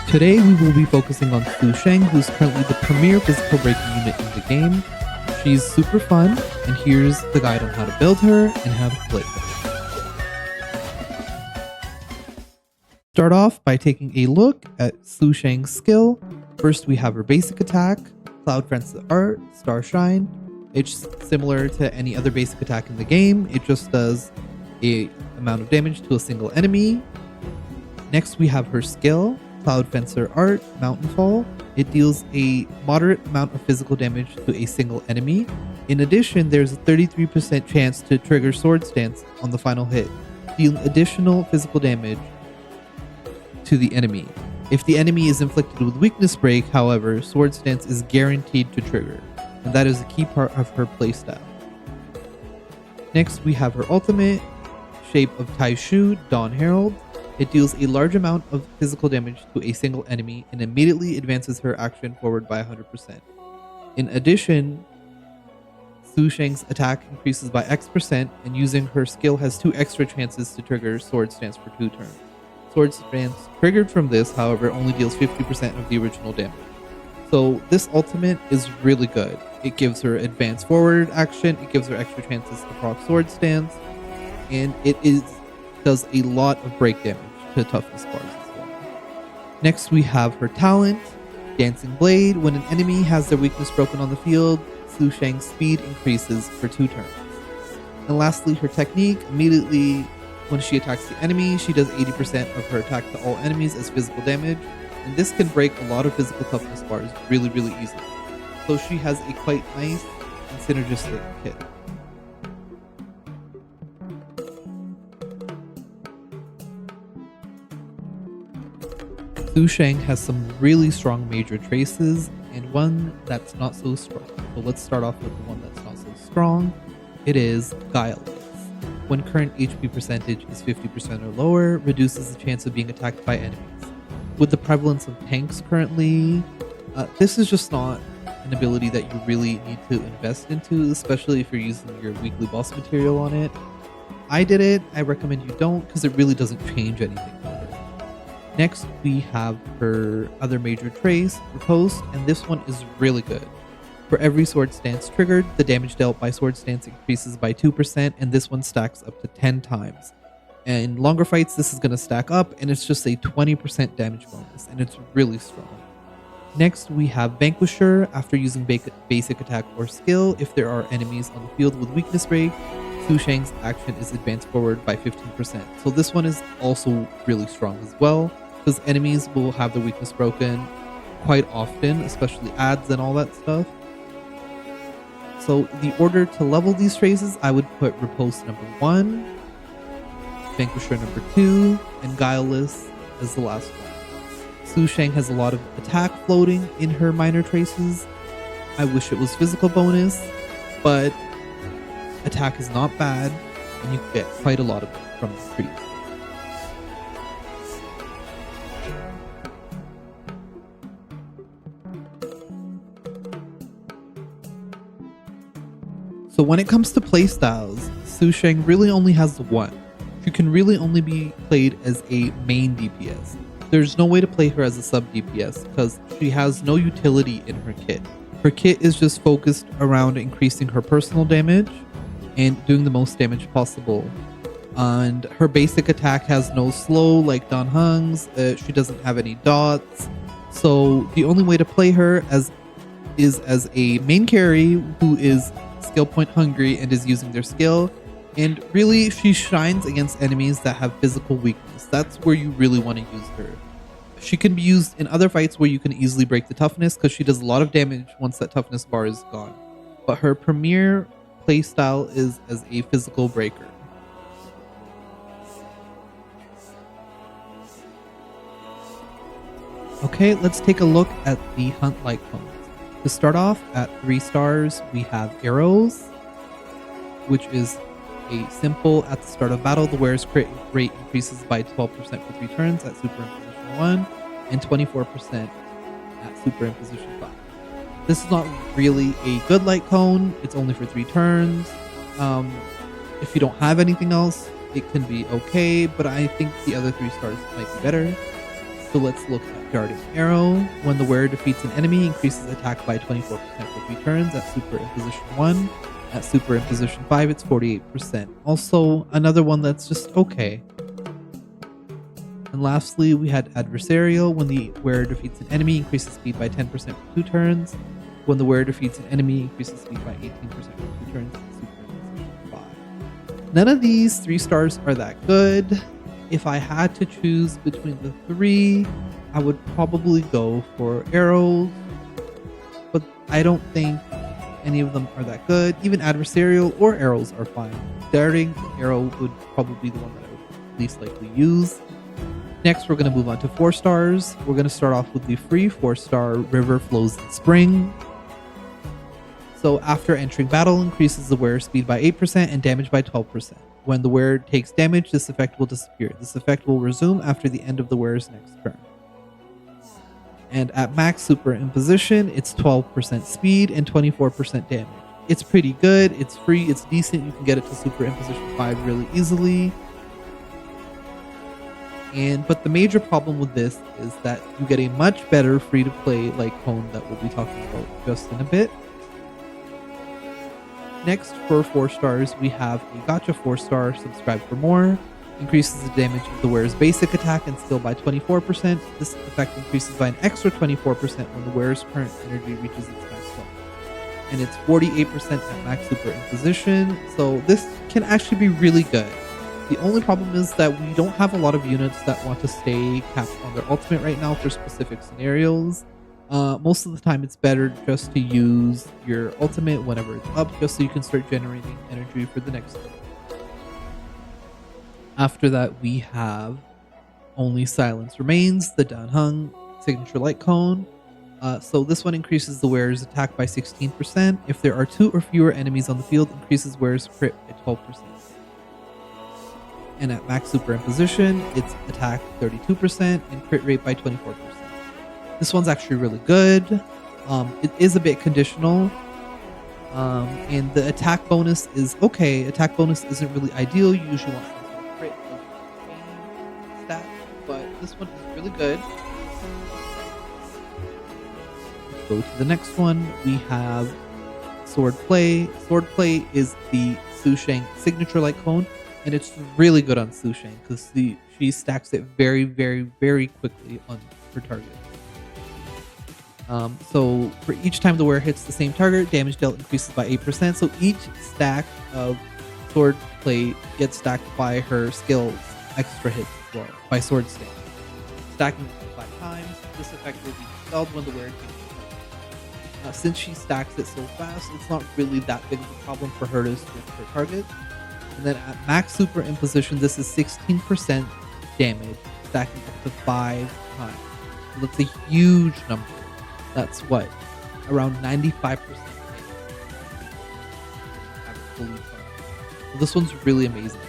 Today we will be focusing on Sushang, who's currently the premier physical breaking unit in the game. She's super fun, and here's the guide on how to build her and how to play her. Start off by taking a look at Sushang's skill. First we have her basic attack, Cloud Frenzy Art, Star Shine. It's similar to any other basic attack in the game. It just does a amount of damage to a single enemy. Next we have her skill, Cloud Fencer Art, Mountain Fall. It deals a moderate amount of physical damage to a single enemy. In addition, there's a 33% chance to trigger Sword Stance on the final hit, dealing additional physical damage to the enemy. If the enemy is inflicted with Weakness Break, however, Sword Stance is guaranteed to trigger, and that is a key part of her playstyle. Next, we have her ultimate, Shape of Taishu, Dawn Herald. It deals a large amount of physical damage to a single enemy and immediately advances her action forward by 100%. In addition, Sushang's attack increases by X%, and using her skill has 2 extra chances to trigger Sword Stance for 2 turns. Sword Stance triggered from this, however, only deals 50% of the original damage. So this ultimate is really good. It gives her advance forward action, it gives her extra chances to proc Sword Stance, and does a lot of break damage to toughness bars as well. Next we have her talent, Dancing Blade. When an enemy has their weakness broken on the field, Sushang's speed increases for 2 turns. And lastly, her technique. Immediately when she attacks the enemy, she does 80% of her attack to all enemies as physical damage, and this can break a lot of physical toughness bars really easily. So she has a quite nice and synergistic kit. Sushang has some really strong major traces and one that's not so strong. So let's start off with the one that's not so strong. It is Guileless. When current HP percentage is 50% or lower, reduces the chance of being attacked by enemies. With the prevalence of tanks currently, this is just not an ability that you really need to invest into, especially if you're using your weekly boss material on it. I did it, I recommend you don't, because it really doesn't change anything for her. Next, we have her other major trace, Riposte, and this one is really good. For every Sword Stance triggered, the damage dealt by Sword Stance increases by 2%, and this one stacks up to 10 times. And in longer fights, this is going to stack up, and it's just a 20% damage bonus, and it's really strong. Next, we have Vanquisher. After using basic attack or skill, if there are enemies on the field with Weakness Break, Sushang's action is advanced forward by 15%. So this one is also really strong as well, because enemies will have their weakness broken quite often, especially adds and all that stuff. So the order to level these traces, I would put Riposte number 1, Vanquisher number 2, and Guileless as the last one. Sushang has a lot of attack floating in her minor traces. I wish it was physical bonus, but attack is not bad, and you can get quite a lot of it from the trees. So when it comes to playstyles, Sushang really only has one. She can really only be played as a main DPS. There's no way to play her as a sub DPS because she has no utility in her kit. Her kit is just focused around increasing her personal damage and doing the most damage possible. And her basic attack has no slow like Dan Heng's. She doesn't have any dots. So the only way to play her is as a main carry who is skill point hungry and is using their skill, and really she shines against enemies that have physical weakness. That's where you really want to use her. She can be used in other fights where you can easily break the toughness because she does a lot of damage once that toughness bar is gone, but her premier playstyle is as a physical breaker. Okay, let's take a look at the Hunt Lightcones. To start off, at 3 stars, we have Arrows, which is a simple at the start of battle. The wearer's crit rate increases by 12% for 3 turns at Superimposition 1 and 24% at Superimposition 5. This is not really a good light cone. It's only for 3 turns. If you don't have anything else, it can be okay, but I think the other 3 stars might be better. So let's look at Darting Arrow. When the wearer defeats an enemy, increases attack by 24% for 3 turns at Super Imposition 1. At Super Imposition 5, it's 48%. Also, another one that's just okay. And lastly, we had Adversarial. When the wearer defeats an enemy, increases speed by 10% for 2 turns. When the wearer defeats an enemy, increases speed by 18% for 2 turns at Super Imposition 5. None of these 3 stars are that good. If I had to choose between the 3, I would probably go for arrows, but I don't think any of them are that good. Even adversarial or arrows are fine. Darting arrow would probably be the one that I would least likely use. Next, we're going to move on to 4 stars. We're going to start off with the free 4-star River Flows in Spring. So after entering battle, increases the wearer's speed by 8% and damage by 12%. When the wearer takes damage, this effect will disappear. This effect will resume after the end of the wearer's next turn. And at max super imposition, it's 12% speed and 24% damage. It's pretty good, it's free, it's decent. You can get it to super imposition 5 really easily. But the major problem with this is that you get a much better free-to-play Lightcone that we'll be talking about just in a bit. Next, for 4 stars, we have a Gacha 4-star, Subscribe for More. Increases the damage of the wearer's basic attack and skill by 24%. This effect increases by an extra 24% when the wearer's current energy reaches its max level. And it's 48% at max super imposition, so this can actually be really good. The only problem is that we don't have a lot of units that want to stay capped on their ultimate right now for specific scenarios. Most of the time it's better just to use your ultimate whenever it's up, just so you can start generating energy for the next turn. After that, we have Only Silence Remains, the Danheng signature light cone. So this one increases the wearer's attack by 16%. If there are 2 or fewer enemies on the field, increases wearer's crit by 12%. And at max super imposition, it's attack 32% and crit rate by 24%. This one's actually really good. It is a bit conditional. And the attack bonus is okay. Attack bonus isn't really ideal. You usually want some sort of crit as main stat, but this one is really good. Let's go to the next one. We have Swordplay. Swordplay is the Sushang signature light cone, and it's really good on Sushang because she stacks it very, very, very quickly on her target. So for each time the wearer hits the same target, damage dealt increases by 8%. So each stack of Swordplay gets stacked by her skill's extra hits as well, by Sword Sting. Stacking 5 times, this effect will be dispelled when the wearer takes the target. Since she stacks it so fast, it's not really that big of a problem for her to switch her target. And then at max super imposition, this is 16% damage, stacking up to 5 times. So that's a huge number. That's what? Around 95%. So this one's really amazing.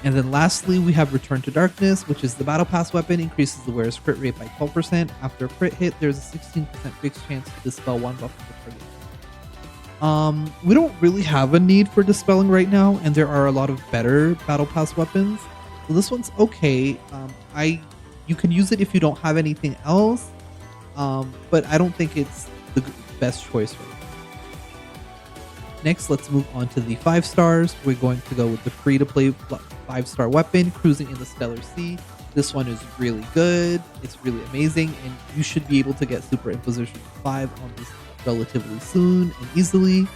And then lastly, we have Return to Darkness, which is the Battle Pass weapon. Increases the wearer's crit rate by 12%. After a crit hit, there's a 16% fixed chance to dispel 1 buff of the target. We don't really have a need for dispelling right now, and there are a lot of better Battle Pass weapons. So this one's okay. You can use it if you don't have anything else. But I don't think it's the best choice right now. Next, let's move on to the 5 stars. We're going to go with the free-to-play 5-star weapon, Cruising in the Stellar Sea. This one is really good. It's really amazing, and you should be able to get Super Imposition 5 on this relatively soon and easily.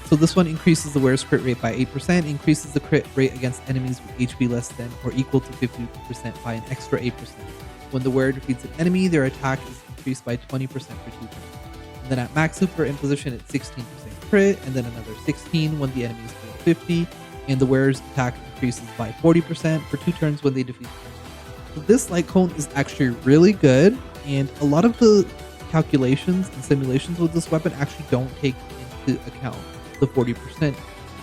So this one increases the wearer's crit rate by 8%, increases the crit rate against enemies with HP less than or equal to 50% by an extra 8%. When the wearer defeats an enemy, their attack is increased by 20% for 2 turns. And then at max super imposition, it's 16% crit, and then another 16 when the enemy is below 50, and the wearer's attack increases by 40% for 2 turns when they defeat the enemy. So this light cone is actually really good, and a lot of the calculations and simulations with this weapon actually don't take into account the 40%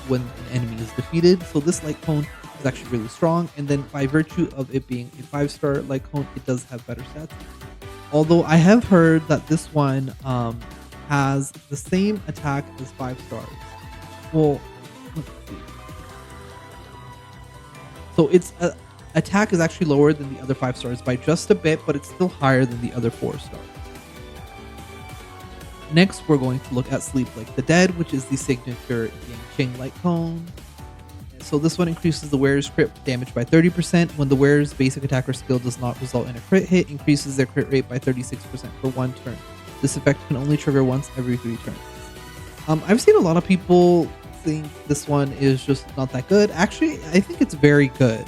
when an enemy is defeated. So this light cone is actually really strong, and then by virtue of it being a 5-star light cone, it does have better stats. Although I have heard that this one has the same attack as 5 stars. Well, let's see. So it's Attack is actually lower than the other 5 stars by just a bit, but it's still higher than the other 4 stars. Next, we're going to look at Sleep Like the Dead, which is the signature Yang Light Cone. So this one increases the wearer's crit damage by 30%. When the wearer's basic attack or skill does not result in a crit hit, increases their crit rate by 36% for 1 turn. This effect can only trigger once every 3 turns. I've seen a lot of people think this one is just not that good. Actually, I think it's very good.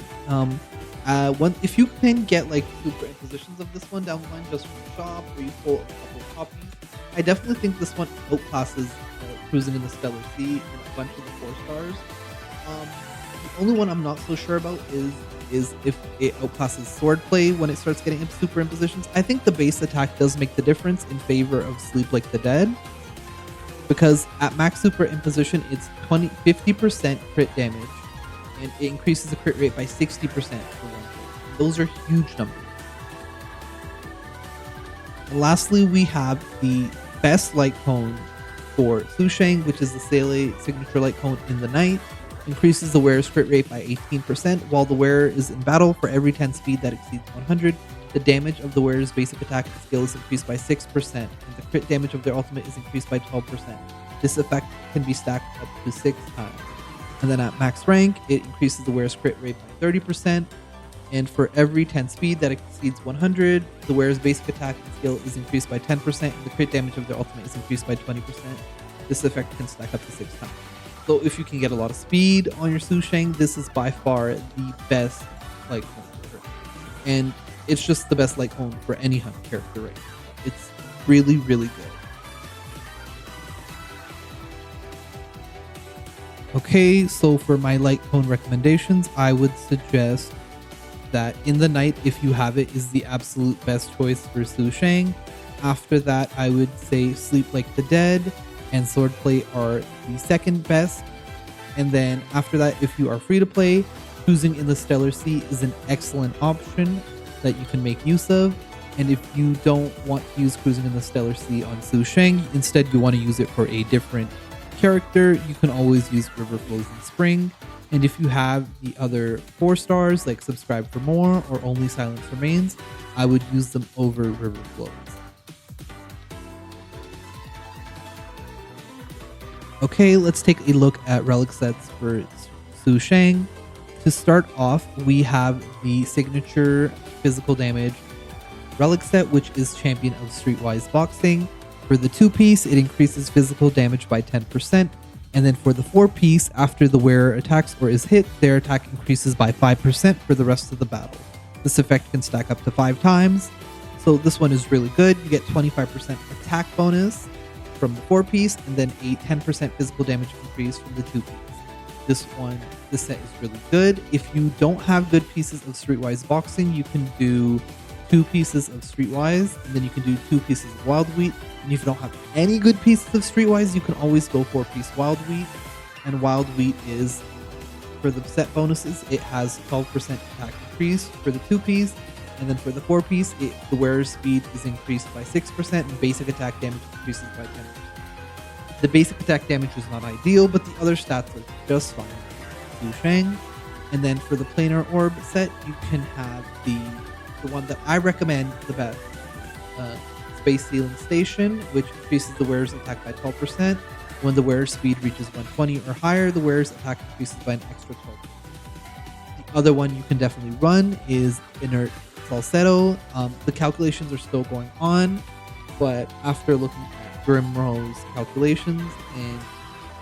If you can get like super impositions of this one down the line just from the shop, or you pull a couple of copies, I definitely think this one outclasses Cruising in the Stellar Sea and a bunch of the 4 stars. The only one I'm not so sure about is if it outclasses Swordplay when it starts getting super impositions. I think the base attack does make the difference in favor of Sleep Like the Dead, because at max super imposition it's 50% crit damage, and it increases the crit rate by 60% for 1 turn. Those are huge numbers. And lastly, we have the best light cone for Sushang, which is the Sele signature light cone in the night. Increases the wearer's crit rate by 18%. While the wearer is in battle, for every 10 speed that exceeds 100, the damage of the wearer's basic attack and skill is increased by 6%, and the crit damage of their ultimate is increased by 12%. This effect can be stacked up to 6 times. And then at max rank, it increases the wearer's crit rate by 30%, and for every 10 speed that exceeds 100, the wearer's basic attack and skill is increased by 10%, and the crit damage of their ultimate is increased by 20%. This effect can stack up to 6 times. So if you can get a lot of speed on your Sushang, this is by far the best light cone. And it's just the best light cone for any hunt character right now. It's really, really good. Okay, so for my light cone recommendations, I would suggest that In the Night, if you have it, is the absolute best choice for Sushang. After that, I would say Sleep Like the Dead and Swordplay are the second best. And then after that, if you are free to play, Cruising in the Stellar Sea is an excellent option that you can make use of. And if you don't want to use Cruising in the Stellar Sea on Sushang, instead you want to use it for a different character, you can always use River Flows in Spring. And if you have the other 4 stars, like Subscribe for More or Only Silence Remains, I would use them over River Flows. Okay, let's take a look at relic sets for Sushang. To start off, we have the signature physical damage relic set, which is Champion of Streetwise Boxing. For the 2-piece, it increases physical damage by 10%. And then for the 4-piece, after the wearer attacks or is hit, their attack increases by 5% for the rest of the battle. This effect can stack up to 5 times. So this one is really good. You get 25% attack bonus from the 4-piece, and then a 10% physical damage increase from the 2-piece. This set is really good. If you don't have good pieces of Streetwise Boxing, you can do 2 pieces of Streetwise, and then you can do 2 pieces of Wild Wheat. And if you don't have any good pieces of Streetwise, you can always go 4-piece Wild Wheat. And Wild Wheat is, for the set bonuses, it has 12% attack increase for the 2-piece. And then for the 4-piece, the wearer's speed is increased by 6% and basic attack damage increases by 10%. The basic attack damage is not ideal, but the other stats are just fine. Sushang. And then for the planar orb set, you can have the one that I recommend the best, Space Sealing Station, which increases the wearer's attack by 12%. When the wearer's speed reaches 120 or higher, the wearer's attack increases by an extra 12%. The other one you can definitely run is Inert Falsetto. The calculations are still going on, but after looking at Grimrow's calculations and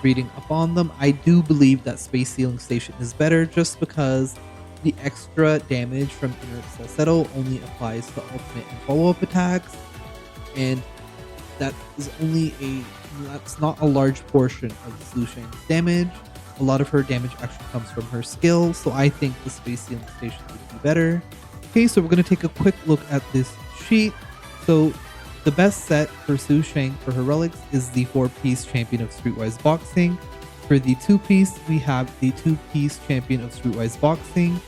reading up on them, I do believe that Space Sealing Station is better, just because the extra damage from Inert Falsetto only applies to ultimate and follow-up attacks, and that's not a large portion of Sushang's damage. A lot of her damage actually comes from her skill, so I think the Space Sealing Station would be better. Okay, so we're going to take a quick look at this sheet. So the best set for Sushang for her relics is the 4-piece Champion of Streetwise Boxing. For the 2-piece, we have the 2-piece Champion of Streetwise Boxing,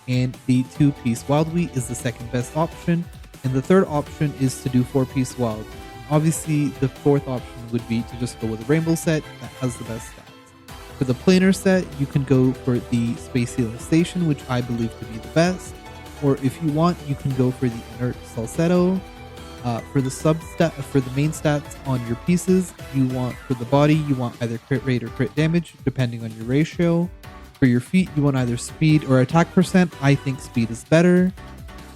and the 2-piece Wild Wheat is the second best option, and the third option is to do 4-piece Wild Wheat. Obviously, the fourth option would be to just go with a rainbow set that has the best stats. For the planar set, you can go for the Space Healing Station, which I believe to be the best. Or if you want, you can go for the Inert Salsetto. For the main stats on your pieces, you want for the body, you want either crit rate or crit damage, depending on your ratio. For your feet, you want either speed or attack percent. I think speed is better.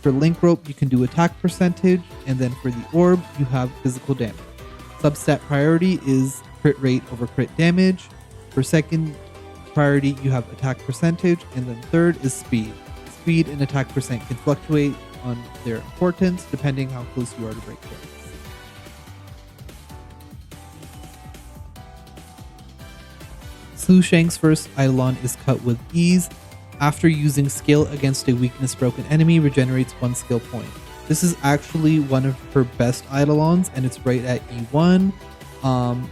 For Link Rope, you can do attack percentage, and then for the orb, you have physical damage. Substat priority is crit rate over crit damage. For second priority, you have attack percentage, and then third is speed. Speed and attack percent can fluctuate on their importance depending how close you are to break points. Sushang's first Eidolon is cut with ease. After using skill against a weakness broken enemy, regenerates 1 skill point. This is actually one of her best Eidolons, and it's right at E1.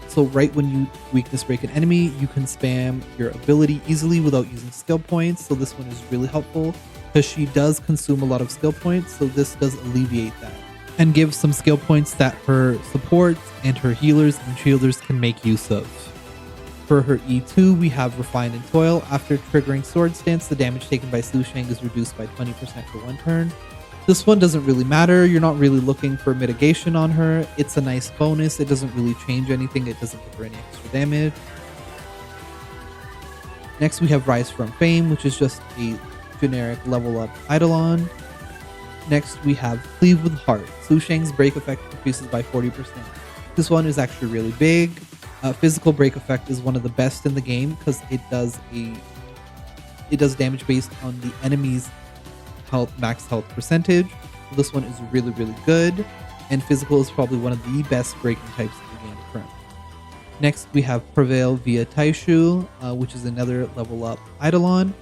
So right when you weakness break an enemy, you can spam your ability easily without using skill points. So this one is really helpful because she does consume a lot of skill points. So this does alleviate that and give some skill points that her supports and her healers and shielders can make use of. For her E2, we have Refine and Toil. After triggering Sword Stance, the damage taken by Sushang is reduced by 20% for 1 turn. This one doesn't really matter. You're not really looking for mitigation on her. It's a nice bonus. It doesn't really change anything. It doesn't give her any extra damage. Next, we have Rise from Fame, which is just a generic level up Eidolon. Next, we have Cleave with Heart. Sushang's break effect increases by 40%. This one is actually really big. Physical break effect is one of the best in the game because it does damage based on the enemy's max health percentage. So this one is really, really good, and physical is probably one of the best breaking types in the game currently. Next, we have Prevail via Taishu, which is another level up Eidolon.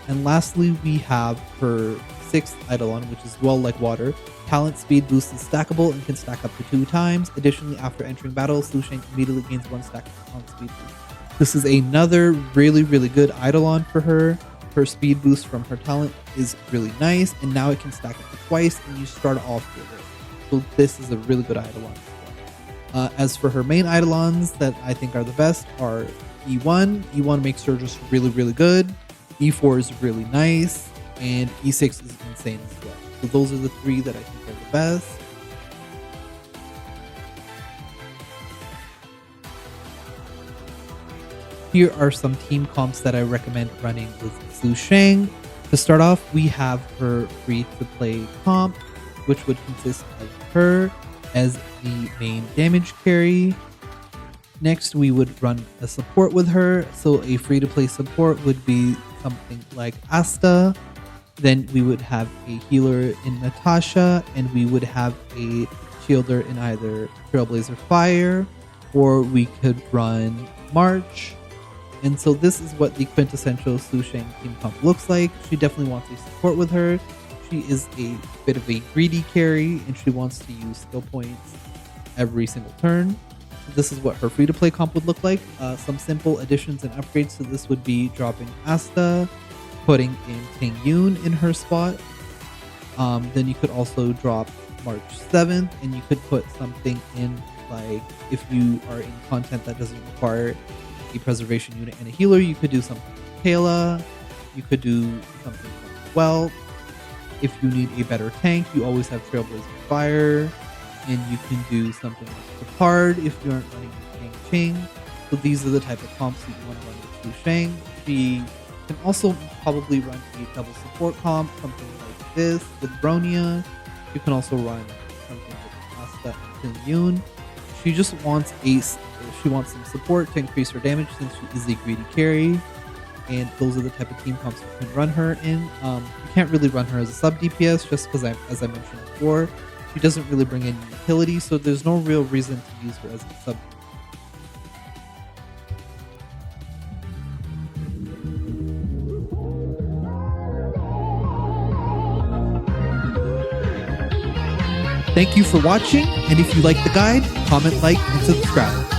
And lastly, we have her 6th Eidolon, which is Dwell Like Water. Talent speed boost is stackable and can stack up to 2 times. Additionally, after entering battle, Sushang immediately gains 1 stack of talent speed boost. This is another really, really good Eidolon for her. Her speed boost from her talent is really nice, and now it can stack up to twice, and you start off with it. So this is a really good Eidolon. As for her main Eidolons that I think are the best are E1. E1 makes her just really, really good. E4 is really nice, and E6 is insane as well. So those are the 3 that I think are the best. Here are some team comps that I recommend running with Sushang. To start off, we have her free-to-play comp, which would consist of her as the main damage carry. Next, we would run a support with her. So a free-to-play support would be something like Asta. Then we would have a healer in Natasha, and we would have a shielder in either Trailblazer Fire, or we could run March. And so this is what the quintessential Sushang team comp looks like. She definitely wants a support with her. She is a bit of a greedy carry, and she wants to use skill points every single turn. So this is what her free-to-play comp would look like. Some simple additions and upgrades to this would be dropping Asta, putting in Ting Yoon in her spot. Then you could also drop March 7th, and you could put something in, like if you are in content that doesn't require a preservation unit and a healer, you could do something like Kayla. You could do something like Well. If you need a better tank, you always have Trailblazer Fire, and you can do something like Picard if you aren't running Ching Ching. So these are the type of comps that you want to run with Sushang. She can also probably run a double support comp, something like this with Bronia. You can also run something with Asta and Ting Yoon. She just wants some support to increase her damage since she is a greedy carry, and those are the type of team comps you can run her in. You can't really run her as a sub DPS just because, as I mentioned before, she doesn't really bring in utility, so there's no real reason to use her as a sub. Thank you for watching, and if you like the guide, comment, like, and subscribe.